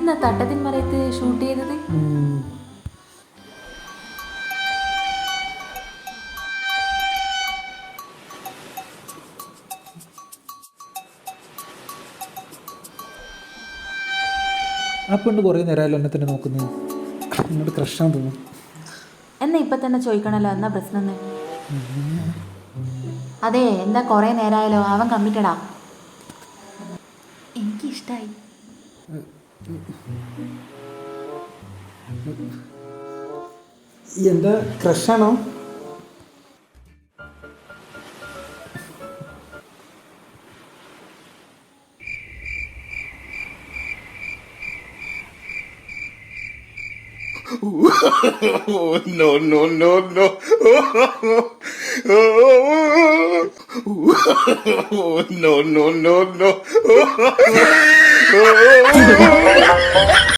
ഇതെന്നാ തട്ടത്തിൻ മറയത്ത് ഷൂട്ട് ചെയ്തത്? ആ പെണ്ണ് കുറേ നേരമായാലും എന്നെ തന്നെ നോക്കുന്നത്. എന്നോട് ക്രഷാന്ന് തോന്നുന്നു. എന്നാ ഇപ്പൊ തന്നെ ചോദിക്കണല്ലോ എന്നാ പ്രശ്നം. അതെ, എന്താ കുറേ നേരമായാലോ? അവൻ കമ്മിറ്റഡാ. എനിക്കിഷ്ടായി. എന്താ ക്രഷാണോ? No, no, no, no. No, no, no, no.